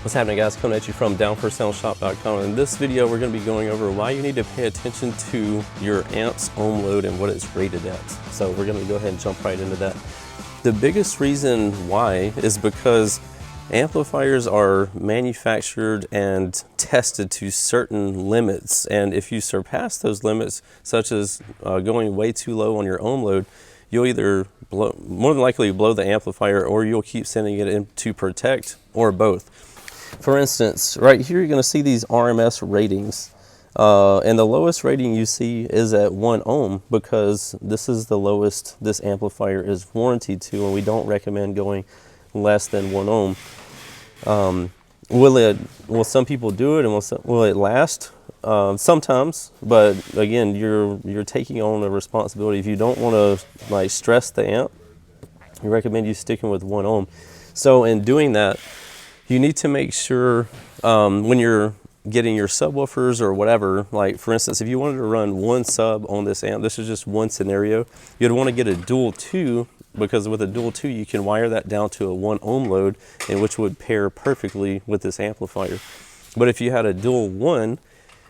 What's happening, guys? Coming at you from downforsoundshop.com. In this video, we're going to be going over why you need to pay attention to your amps ohm load and what it's rated at. So we're going to go ahead and jump right into that. The biggest reason why is because amplifiers are manufactured and tested to certain limits, and if you surpass those limits, such as going way too low on your ohm load, you'll either more than likely blow the amplifier, or you'll keep sending it in to protect, or both. For instance, right here you're going to see these RMS ratings, and the lowest rating you see is at 1 ohm, because this is the lowest this amplifier is warranted to, and we don't recommend going less than 1 ohm. Will some people do it, and will it last? Sometimes, but again, you're taking on the responsibility. If you don't want to like stress the amp, we recommend you sticking with 1 ohm. So in doing that, you need to make sure when you're getting your subwoofers or whatever, like for instance, if you wanted to run 1 sub on this amp, this is just one scenario, you'd want to get a dual 2, because with a dual 2 you can wire that down to a 1 ohm load, and which would pair perfectly with this amplifier. But if you had a dual 1,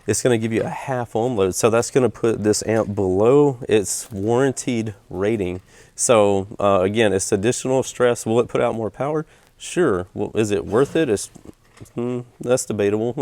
it's going to give you a 1/2 ohm load, so that's going to put this amp below its warranted rating. So again, it's additional stress. Will it put out more power? Sure. Well, is it worth it? That's debatable.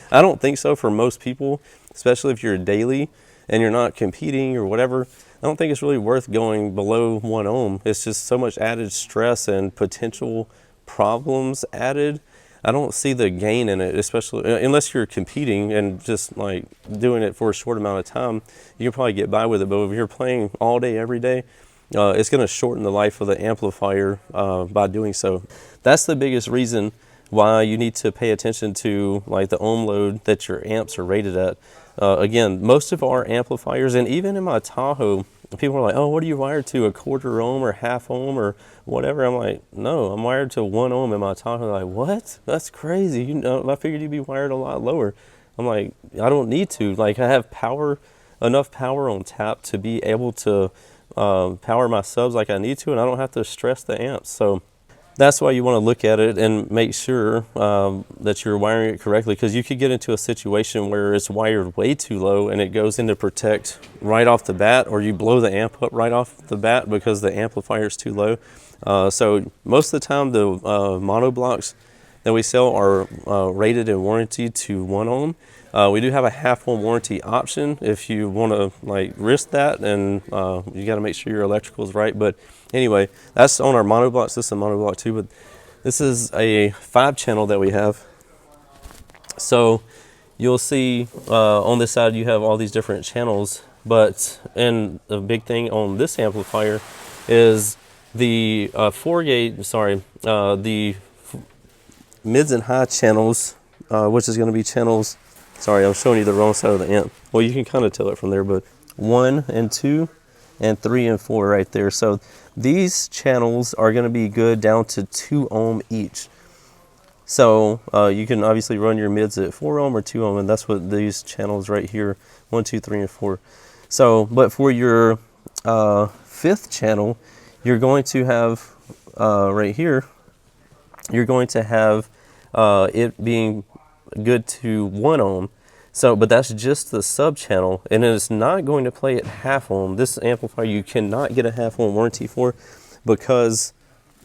I don't think so for most people, especially if you're daily and you're not competing or whatever. I don't think it's really worth going below 1 ohm. It's just so much added stress and potential problems added. I don't see the gain in it, especially unless you're competing and just like doing it for a short amount of time. You can probably get by with it, but if you're playing all day, every day, it's going to shorten the life of the amplifier by doing so. That's the biggest reason why you need to pay attention to like the ohm load that your amps are rated at. Again, most of our amplifiers, and even in my Tahoe, people are like, oh, what are you wired to, a 1/4 ohm or 1/2 ohm or whatever? I'm like, no, I'm wired to 1 ohm in my Tahoe. Like, what? That's crazy. You know, I figured you'd be wired a lot lower. I'm like, I don't need to. Like, I have enough power on tap to be able to power my subs like I need to, and I don't have to stress the amps. So that's why you want to look at it and make sure that you're wiring it correctly, because you could get into a situation where it's wired way too low and it goes into protect right off the bat, or you blow the amp up right off the bat because the amplifier is too low. So most of the time the mono blocks that we sell are rated and warranted to 1 ohm. We do have a 1/2 ohm warranty option if you want to like risk that, and you got to make sure your electrical is right. But anyway, that's on our monoblocks. This is a monoblock too, but this is a 5-channel that we have. So you'll see on this side you have all these different channels, and the big thing on this amplifier is the the mids and high channels, which is going to be channels. Sorry, I'm showing you the wrong side of the amp. Well, you can kind of tell it from there, but 1 and 2 and 3 and 4 right there. So these channels are going to be good down to 2 ohm each. So you can obviously run your mids at 4 ohm or 2 ohm, and that's what these channels right here, 1, 2, 3, and 4. So, but for your 5th channel, you're going to have right here, you're going to have it being good to 1 ohm. So, but that's just the sub channel, and it's not going to play at 1/2 ohm. This amplifier you cannot get a 1/2 ohm warranty for, because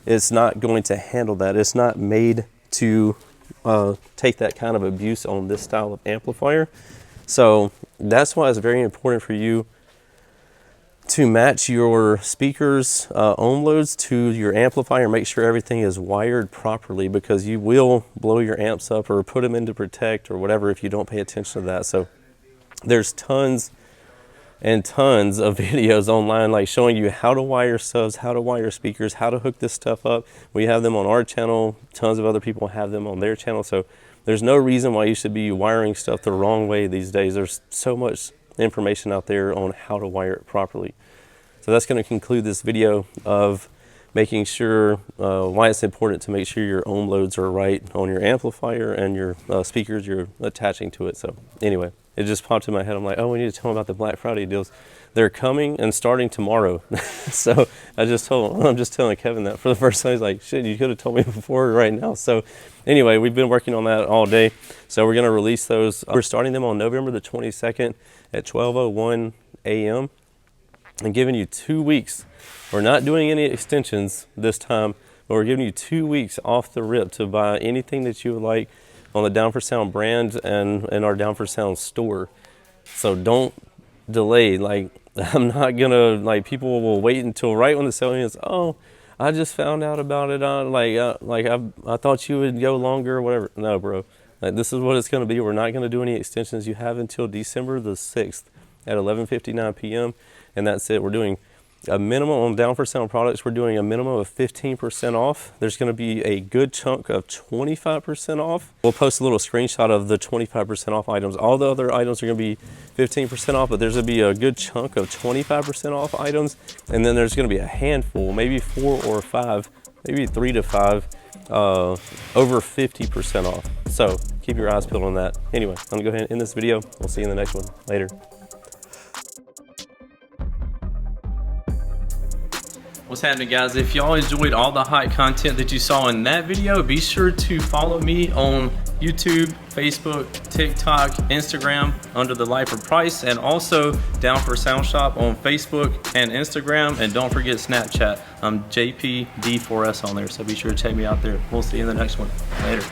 it's not going to handle that. It's not made to take that kind of abuse on this style of amplifier. So that's why it's very important for you to match your speakers ohm loads to your amplifier. Make sure everything is wired properly, because you will blow your amps up or put them into protect or whatever if you don't pay attention to that. So there's tons and tons of videos online like showing you how to wire subs, how to wire speakers, how to hook this stuff up. We have them on our channel. Tons of other people have them on their channel. So there's no reason why you should be wiring stuff the wrong way these days. There's so much information out there on how to wire it properly. So that's going to conclude this video of making sure why it's important to make sure your ohm loads are right on your amplifier and your speakers you're attaching to it. So anyway. it just popped in my head. I'm like, oh, we need to tell them about the Black Friday deals. They're coming and starting tomorrow. So I'm just telling Kevin that for the first time. He's like, shit, you could have told me before right now. So anyway, we've been working on that all day. So we're going to release those. We're starting them on November the 22nd at 12:01 a.m. and giving you 2 weeks. We're not doing any extensions this time, but we're giving you 2 weeks off the rip to buy anything that you would like on the Down for Sound brand and in our Down for Sound store. So don't delay. Like, I'm not gonna, like, people will wait until right when the sale ends. Oh, I just found out about it on I thought you would go longer or whatever. No, bro. Like, this is what it's gonna be. We're not gonna do any extensions. You have until December the 6th at 11:59 p.m. and that's it. We're doing a minimum on Down for Sound products. We're doing a minimum of 15% off. There's going to be a good chunk of 25% off. We'll post a little screenshot of the 25% off items. All the other items are going to be 15% off, but there's going to be a good chunk of 25% off items. And then there's going to be a handful, maybe 4 or 5, maybe 3 to 5, over 50% off. So keep your eyes peeled on that. Anyway, I'm going to go ahead and end this video. We'll see you in the next one. Later. What's happening, guys? If y'all enjoyed all the hot content that you saw in that video, be sure to follow me on YouTube, Facebook, TikTok, Instagram under the Lifer Price, and also Down for Sound Shop on Facebook and Instagram. And don't forget Snapchat. I'm JPD4S on there, so be sure to check me out there. We'll see you in the next one. Later.